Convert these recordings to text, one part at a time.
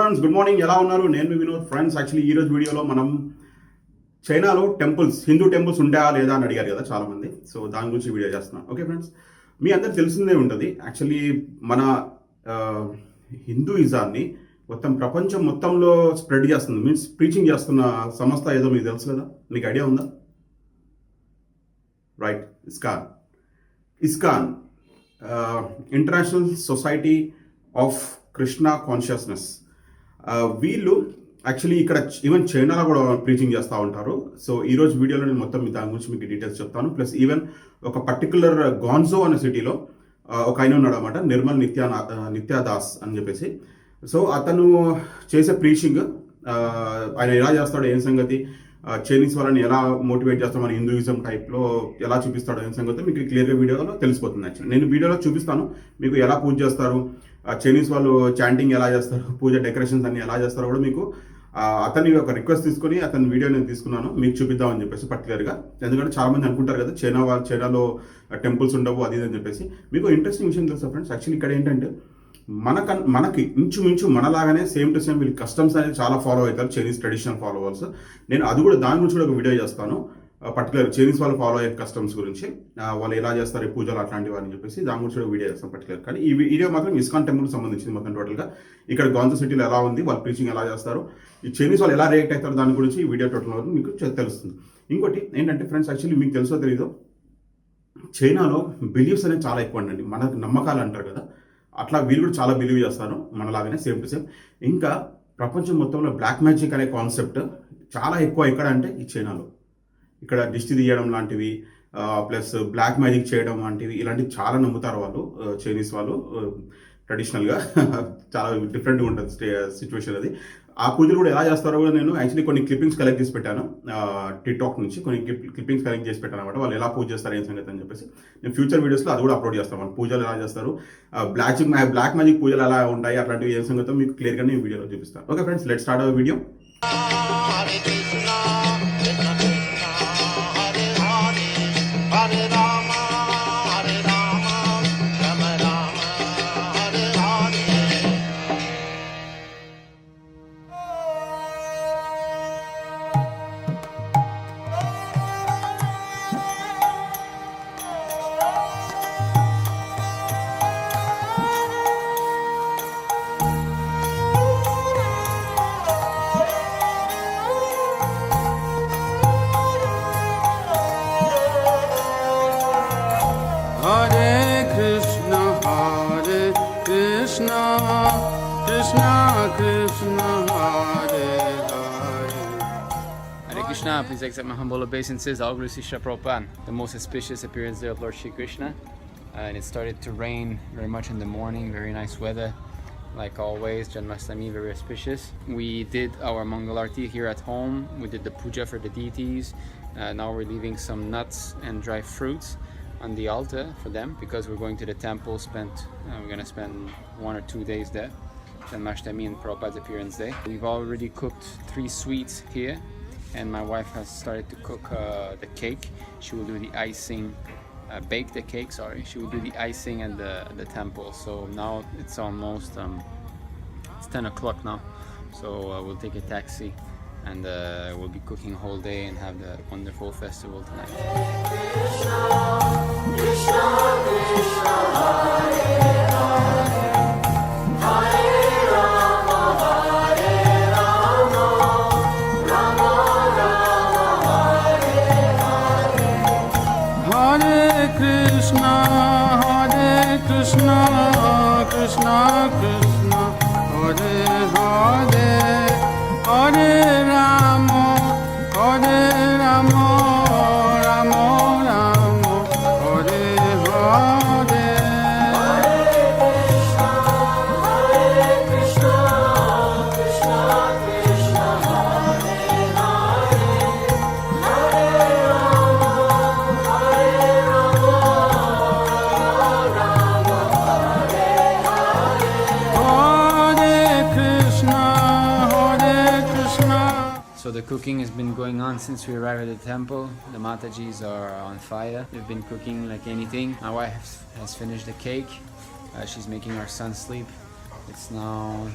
Friends, good morning. ఎలా ఉన్నారు? నేను మీ వినోద్. ఫ్రెండ్స్, యాక్చువల్లీ ఈ రోజు వీడియోలో మనం చైనాలో టెంపుల్స్, హిందూ టెంపుల్స్ ఉంటాయా లేదా అని అడిగారు కదా చాలామంది. సో దాని గురించి వీడియో చేస్తున్నాను. ఓకే ఫ్రెండ్స్, మీ అందరికి తెలిసిందే ఉంటుంది. యాక్చువల్లీ మన హిందూయిజాన్ని మొత్తం ప్రపంచం మొత్తంలో స్ప్రెడ్ చేస్తుంది, మీన్స్ ప్రీచింగ్ చేస్తున్న సంస్థ ఏదో మీకు తెలుసు కదా. మీకు ఐడియా ఉందా? Right, ISKCON international society of Krishna consciousness. వీళ్ళు యాక్చువల్లీ ఇక్కడ ఈవెన్ చైనాలో కూడా ప్రీచింగ్ చేస్తూ ఉంటారు. సో ఈరోజు వీడియోలో నేను మొత్తం దాని గురించి మీకు డీటెయిల్స్ చెప్తాను. ప్లస్ ఈవెన్ ఒక పర్టికులర్ గాన్జో అనే సిటీలో ఒక ఆయన ఉన్నాడు అనమాట, నిర్మల్ నిత్యాదాస్ అని చెప్పేసి. సో అతను చేసే ప్రీచింగ్, ఆయన ఎలా చేస్తాడో, ఏం సంగతి, చైనీస్ వాళ్ళని ఎలా మోటివేట్ చేస్తాం మన హిందూయిజం టైప్లో ఎలా చూపిస్తాడో ఏం సంగతి మీకు క్లియర్గా వీడియోలో తెలిసిపోతుంది. యాక్చువల్లీ నేను వీడియోలో చూపిస్తాను మీకు ఎలా పూజ చేస్తారు, చైనీస్ వాళ్ళు చాంటింగ్ ఎలా చేస్తారు, పూజ డెకరేషన్స్ అన్ని ఎలా చేస్తారో కూడా మీకు అతన్ని ఒక రిక్వెస్ట్ తీసుకొని అతని వీడియో నేను తీసుకున్నాను మీకు చూపిద్దామని చెప్పేసి పర్టికులర్గా. ఎందుకంటే చాలా మంది అనుకుంటారు కదా చైనాలో టెంపుల్స్ ఉండవు అది అని చెప్పేసి. మీకు ఇంట్రెస్టింగ్ విషయం తెలుసా ఫ్రెండ్స్, యాక్చువల్లీ ఇక్కడ ఏంటంటే మనకి ఇంచుమించు మనలాగానే సేమ్ టు సేమ్ వీళ్ళు కస్టమ్స్ అనేది చాలా ఫాలో అవుతారు, చైనీస్ ట్రెడిషనల్ ఫాలోవర్స్. నేను అది కూడా దాని గురించి కూడా ఒక వీడియో చేస్తాను, పర్టికులర్ చైనీస్ వాళ్ళు ఫాలో అయ్యే కస్టమ్స్ గురించి, వాళ్ళు ఎలా చేస్తారు ఈ పూజలు అట్లాంటివి అని చెప్పేసి దాని గురించి కూడా వీడియో చేస్తాను పర్టికులర్. కానీ ఈ వీడియో మాత్రం ఇస్కాన్ టెంపుల్కి సంబంధించింది మొత్తం టోటల్గా. ఇక్కడ గాంజో సిటీలో ఎలా ఉంది, వాళ్ళు ప్రీచింగ్ ఎలా చేస్తారు, ఈ చైనీస్ వాళ్ళు ఎలా రియాక్ట్ అవుతారు దాని గురించి ఈ వీడియో టోటల్ వరకు మీకు తెలుస్తుంది. ఇంకోటి ఏంటంటే ఫ్రెండ్స్, యాక్చువల్లీ మీకు తెలుసో తెలీదో, చైనాలో బిలీఫ్స్ అనేది చాలా ఎక్కువ అండి. మనకు నమ్మకాలు అంటారు కదా, అట్లా వీళ్ళు కూడా చాలా బిలీవ్ చేస్తారు మనలాగానే సేమ్ టు సేమ్. ఇంకా ప్రపంచం మొత్తంలో బ్లాక్ మ్యాజిక్ అనే కాన్సెప్ట్ చాలా ఎక్కువ ఎక్కడ అంటే ఈ చైనాలో. ఇక్కడ దిష్టి తీయడం లాంటివి, ప్లస్ బ్లాక్ మ్యాజిక్ చేయడం లాంటివి, ఇలాంటివి చాలా నమ్ముతారు వాళ్ళు, చైనీస్ వాళ్ళు ట్రెడిషనల్గా. చాలా డిఫరెంట్గా ఉంటుంది సిచ్యువేషన్ అది. ఆ పూజలు కూడా ఎలా చేస్తారో కూడా నేను యాక్చువల్లీ కొన్ని క్లిప్పింగ్స్ కలెక్ట్ చేసి పెట్టాను, టిక్టాక్ నుంచి కొన్ని క్లిప్పింగ్స్ కలెక్ట్ చేసి పెట్టాను అనమాట. వాళ్ళు ఎలా పూజ చేస్తారు ఏం సంగతి అని చెప్పేసి నేను ఫ్యూచర్ వీడియోస్లో అది కూడా అప్లోడ్ చేస్తాను. వాళ్ళు పూజలు ఎలా చేస్తారు, బ్లాక్ మ్యాజిక్ పూజలు ఎలా ఉంటాయి, అట్లాంటివి ఏం సంగతో మీకు క్లియర్గా నేను వీడియోలో చూపిస్తాను. Okay friends, let's start our video. Krishna, please accept my humble obeisances. All Guru Sisha Prabhupada, the most auspicious appearance day of Lord Shri Krishna. And it started to rain very much in the morning, very nice weather. Like always, Janmashtami, very auspicious. We did our Mangal Arti here at home. We did the puja for the deities. Now we're leaving some nuts and dry fruits on the altar for them because we're going to the temple. We're going to spend 1 or 2 days there. Janmashtami and Prabhupada's appearance day. We've already cooked 3 sweets here. And my wife has started to cook the cake. She will do the icing, bake the cake, sorry. She will do the icing at the temple. So now it's almost, it's 10 o'clock now. So we'll take a taxi and we'll be cooking a whole day and have the wonderful festival tonight. Krishna, Krishna, Krishna, Hare Hare, Hare Rama, Hare Rama, Rama Krishna, Krishna, Krishna, Hare Hare, Hare Rama, Hare Rama, Rama Rama, Hare Hare. Hare Krishna, Krishna, Krishna, Hare Hare, Hare Rama, Hare Rama, Rama Hare Hare. Hare Krishna, Hare Krishna. So the cooking has been going on since we arrived at the temple. The Matajis are on fire. They've been cooking like anything. My wife has finished the cake. She's making our son sleep. It's now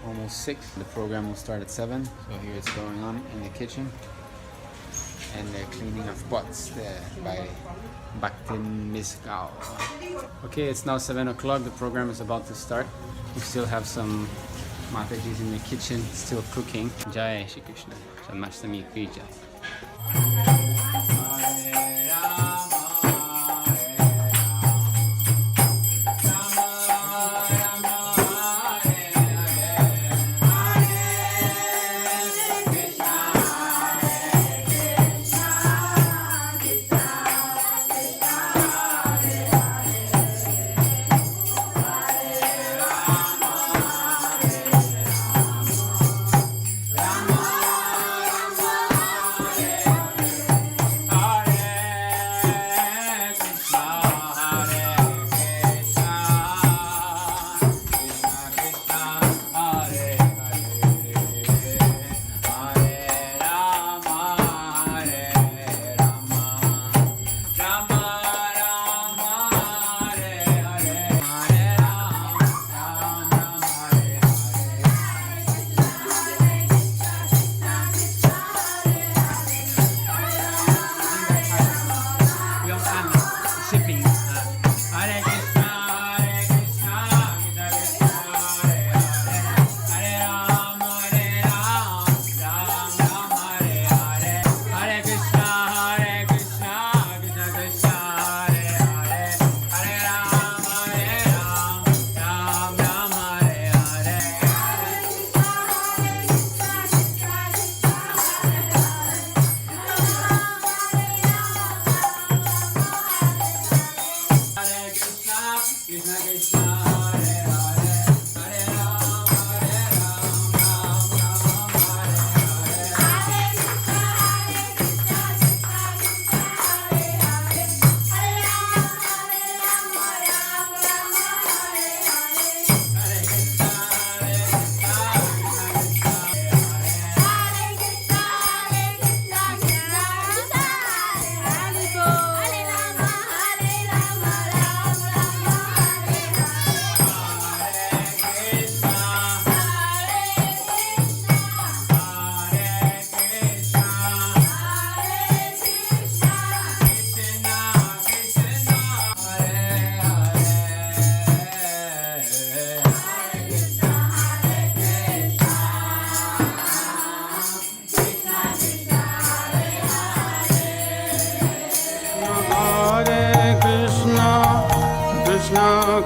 almost 6. The program will start at 7. So here it's going on in the kitchen. And the cleaning of pots there by Bhaktin Miskal. Okay, it's now 7 o'clock. The program is about to start. We still have some Matajis in the kitchen, still cooking. Jai Shri Krishna. Janmashtami ki jai.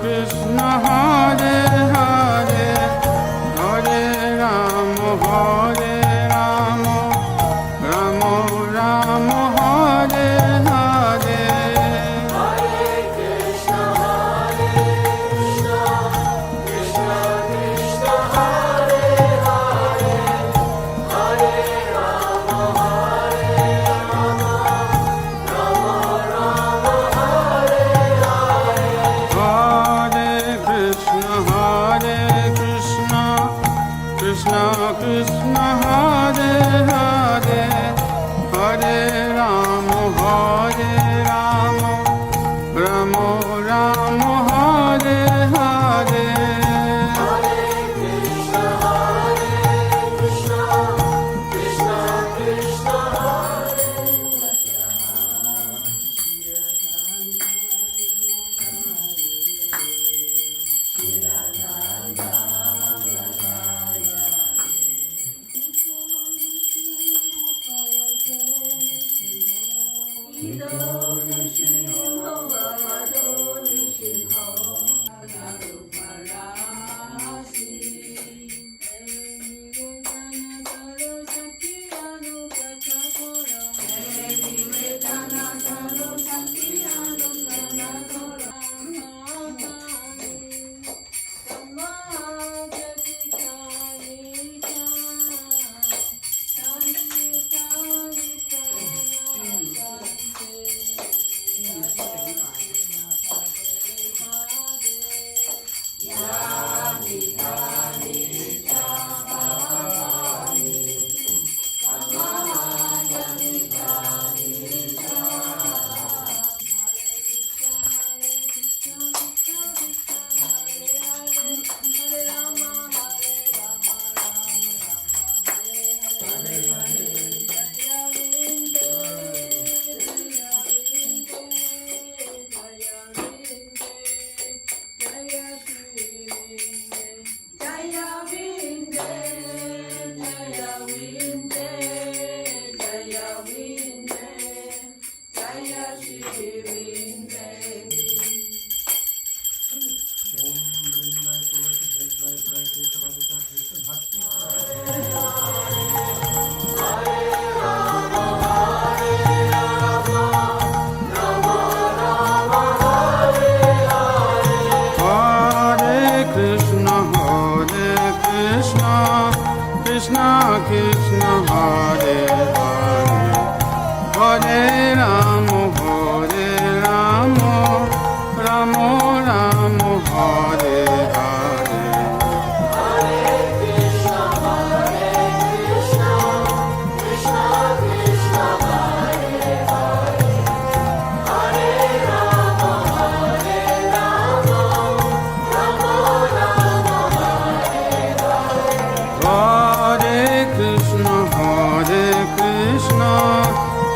Krishna Hare Hare Hare Rama Hare Rama Rama Rama Hare Hare Hare Krishna Krishna Krishna Hare Hare Hare Rama Hare Rama Rama Rama Hare Krishna Krishna Hare Hare Hare Rama Hare Rama Rama Rama Hare Hare Hare Krishna Krishna Krishna Krishna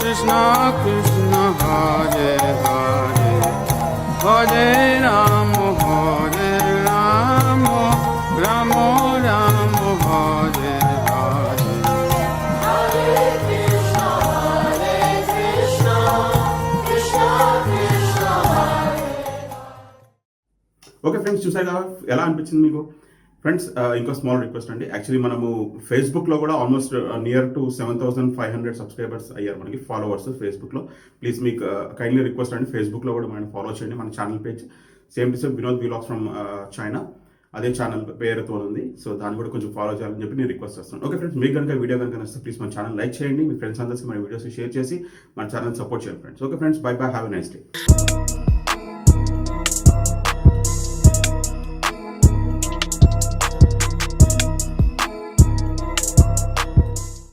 Krishna Krishna Hare Hare Hare Rama Hare Rama Rama Rama Hare Hare okay friends, చూసారు కదా ఎలా అనిపించింది మీకు? Friends, ఇంకో small request అండి. Actually మనము ఫేస్బుక్లో కూడా ఆల్మోస్ట్ నియర్ టు 7,500 సబ్స్క్రైబర్స్ అయ్యారు, మనకి ఫాలోవర్స్ ఫేస్బుక్లో. ప్లీజ్ మీకు కైండ్లీ రిక్వెస్ట్ అండి, ఫేస్బుక్లో కూడా మనం ఫాలో చేయండి. మన channel page same to same Vinod vlogs from China, అదే ఛానల్ పేరుతో ఉంది. సో దాన్ని కూడా కొంచెం ఫాలో చేయాలని చెప్పి నేను రిక్వెస్ట్ చేస్తాను. ఓకే ఫ్రెండ్స్, మీకు కనుక వీడియో కనుక నచ్చితే ప్లీజ్ మన ఛానల్ లైక్ చేయండి, మీ ఫ్రెండ్స్ అందరికీ మన వీడియోస్ షేర్ చేసి మన ఛానల్ సపోర్ట్ చేయండి friends. Okay friends, by by, have a nice day.